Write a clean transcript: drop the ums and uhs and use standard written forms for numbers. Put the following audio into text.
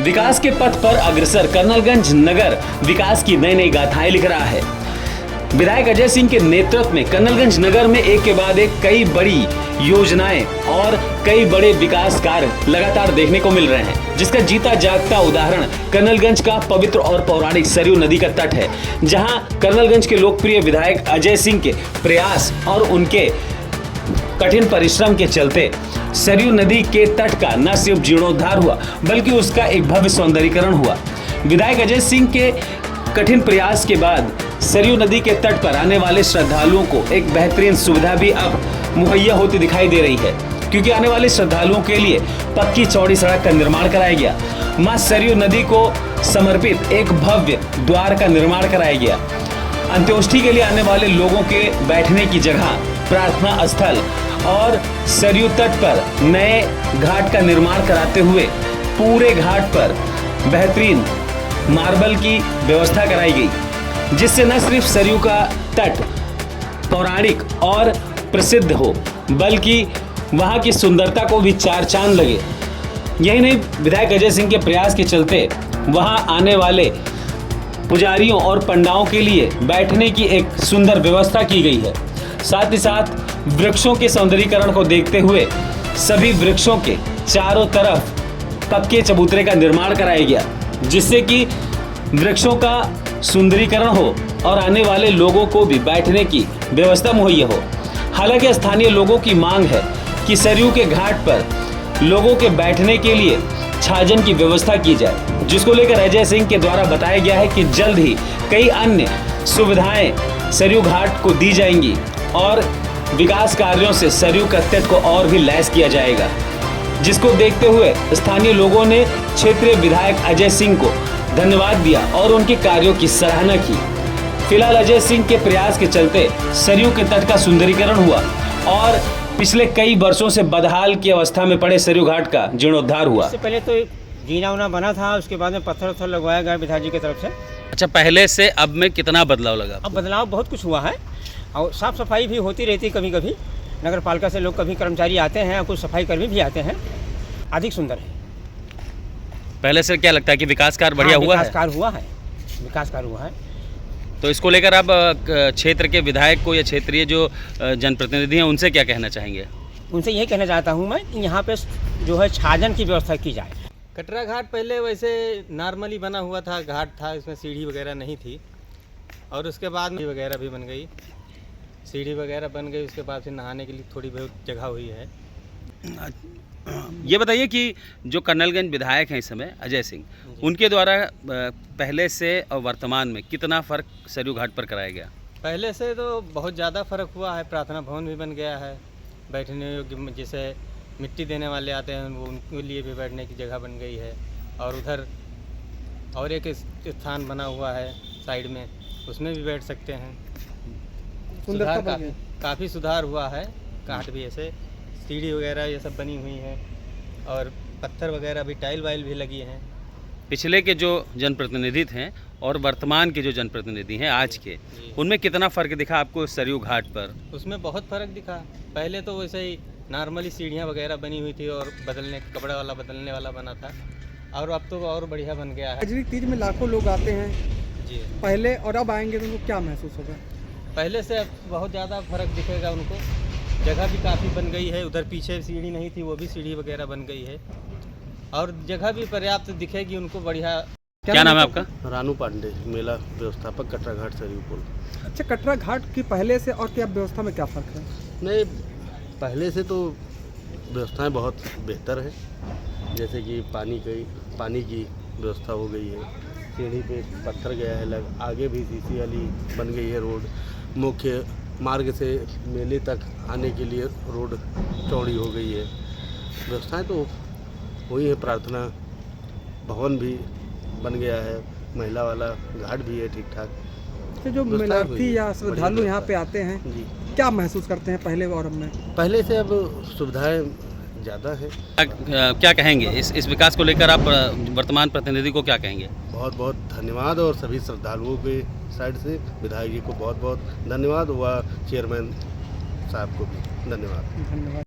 विकास के पथ पर अग्रसर कर्नलगंज नगर विकास की नई नई गाथाएं लिख रहा है। विधायक अजय सिंह के नेतृत्व में कर्नलगंज नगर में एक के बाद एक कई बड़ी योजनाएं और कई बड़े विकास कार्य लगातार देखने को मिल रहे हैं, जिसका जीता जागता उदाहरण कर्नलगंज का पवित्र और पौराणिक सरयू नदी का तट है, जहां कर्नलगंज के लोकप्रिय विधायक अजय सिंह के प्रयास और उनके कठिन परिश्रम के चलते सरयू नदी के तट का न सिर्फ जीर्णोद्धार हुआ बल्कि उसका एक भव्य सौंदर्यीकरण हुआ। विधायक अजय सिंह के कठिन प्रयास के बाद सरयू नदी के तट पर आने वाले श्रद्धालुओं को एक बेहतरीन सुविधा भी अब मुहैया होती दिखाई दे रही है, क्योंकि आने वाले श्रद्धालुओं के लिए पक्की चौड़ी सड़क का निर्माण कराया गया। मां सरयू नदी को समर्पित एक भव्य द्वार का निर्माण कराया गया। अंत्येष्टि के लिए आने वाले लोगों के बैठने की जगह, प्रार्थना स्थल और सरयू तट पर नए घाट का निर्माण कराते हुए पूरे घाट पर बेहतरीन मार्बल की व्यवस्था कराई गई, जिससे न सिर्फ सरयू का तट पौराणिक और प्रसिद्ध हो बल्कि वहां की सुंदरता को भी चार चांद लगे। यही नहीं, विधायक अजय सिंह के प्रयास के चलते वहां आने वाले पुजारियों और पंडाओं के लिए बैठने की एक सुंदर व्यवस्था की गई है। साथ ही साथ वृक्षों के सौंदर्यीकरण को देखते हुए सभी वृक्षों के चारों तरफ पक्के चबूतरे का निर्माण कराया गया, जिससे कि वृक्षों का सुंदरीकरण हो और आने वाले लोगों को भी बैठने की व्यवस्था मुहैया हो। हालांकि स्थानीय लोगों की मांग है कि सरयू के घाट पर लोगों के बैठने के लिए छाजन की व्यवस्था की जाए, जिसको लेकर अजय सिंह के द्वारा बताया गया है कि जल्द ही कई अन्य सुविधाएं सरयू घाट को दी जाएंगी और विकास कार्यों से सरयू का तट को और भी लैस किया जाएगा, जिसको देखते हुए स्थानीय लोगों ने क्षेत्रीय विधायक अजय सिंह को धन्यवाद दिया और उनके कार्यों की सराहना की। फिलहाल अजय सिंह के प्रयास के चलते सरयू के तट का सुंदरीकरण हुआ और पिछले कई वर्षों से बदहाल की अवस्था में पड़े सरयू घाट का जीर्णोद्धार हुआ। इससे पहले तो जीना उना बना था, उसके बाद में पत्थर उत्थर लगवाया गया विधायक जी की तरफ से। अच्छा, पहले से अब में कितना बदलाव लगा? अब बदलाव बहुत कुछ हुआ है और साफ सफाई भी होती रहती है। कभी कभी नगर पालिका से लोग, कभी कर्मचारी आते हैं, कुछ सफाई कर्मी भी आते हैं। अधिक सुंदर है। पहले से क्या लगता है कि विकास कार्य बढ़िया हुआ है? विकास कार्य हुआ है। तो इसको लेकर आप क्षेत्र के विधायक को या क्षेत्रीय जो जनप्रतिनिधि हैं उनसे क्या कहना चाहेंगे? उनसे यही कहना चाहता हूँ मैं कि यहाँ पे जो है छाजन की व्यवस्था की जाए। कटरा घाट पहले वैसे नॉर्मली बना हुआ था, घाट था, इसमें सीढ़ी वगैरह नहीं थी और उसके बाद में वगैरह भी बन गई, सीढ़ी वगैरह बन गई। उसके बाद फिर नहाने के लिए थोड़ी बहुत जगह हुई है। ये बताइए कि जो कर्नलगंज विधायक हैं इस समय अजय सिंह, उनके द्वारा पहले से और वर्तमान में कितना फ़र्क सरयू घाट पर कराया गया? पहले से तो बहुत ज़्यादा फ़र्क हुआ है। प्रार्थना भवन भी बन गया है, बैठने योग्य, जैसे मिट्टी देने वाले आते हैं वो उनके लिए भी बैठने की जगह बन गई है। और उधर और एक स्थान बना हुआ है साइड में, उसमें भी बैठ सकते हैं। सुधार काफ़ी सुधार हुआ है। घाट भी ऐसे सीढ़ी वगैरह ये सब बनी हुई है और पत्थर वगैरह भी, टाइल वाइल भी लगी हैं। पिछले के जो जनप्रतिनिधि थे और वर्तमान के जो जनप्रतिनिधि हैं आज के, उनमें कितना फ़र्क दिखा आपको सरयू घाट पर? उसमें बहुत फ़र्क दिखा। पहले तो वैसे ही नॉर्मली सीढ़ियाँ वगैरह बनी हुई थी और कपड़े वाला बदलने वाला बना था, और अब तो और बढ़िया बन गया है। कजरी तीज में लाखों लोग आते हैं जी, पहले और अब आएंगे तो उनको क्या महसूस होगा? पहले से अब बहुत ज़्यादा फ़र्क दिखेगा उनको। जगह भी काफ़ी बन गई है, उधर पीछे सीढ़ी नहीं थी, वो भी सीढ़ी वगैरह बन गई है और जगह भी पर्याप्त दिखेगी उनको, बढ़िया। क्या नाम है आपका? रानू पांडे, मेला व्यवस्थापक, कटरा घाट सरयू पुल। अच्छा, कटरा घाट की पहले से और क्या व्यवस्था में क्या फ़र्क है? नहीं, पहले से तो व्यवस्थाएं बहुत बेहतर है, जैसे कि पानी की व्यवस्था हो गई है, सीढ़ी पे पत्थर गया है लग, आगे भी सीसी वाली बन गई है रोड, मुख्य मार्ग से मेले तक आने के लिए रोड चौड़ी हो गई है। व्यवस्थाएं तो हुई है, प्रार्थना भवन भी बन गया है, महिला वाला घाट भी है ठीक ठाक। तो जो मिलार्थी या श्रद्धालु यहाँ पे आते हैं जी, क्या महसूस करते हैं पहले और अब में? पहले से अब सुविधाएं ज़्यादा है। क्या कहेंगे इस विकास को लेकर? आप वर्तमान प्रतिनिधि को क्या कहेंगे? बहुत बहुत धन्यवाद और सभी श्रद्धालुओं के साइड से विधायक जी को बहुत बहुत धन्यवाद हुआ, चेयरमैन साहब को भी धन्यवाद।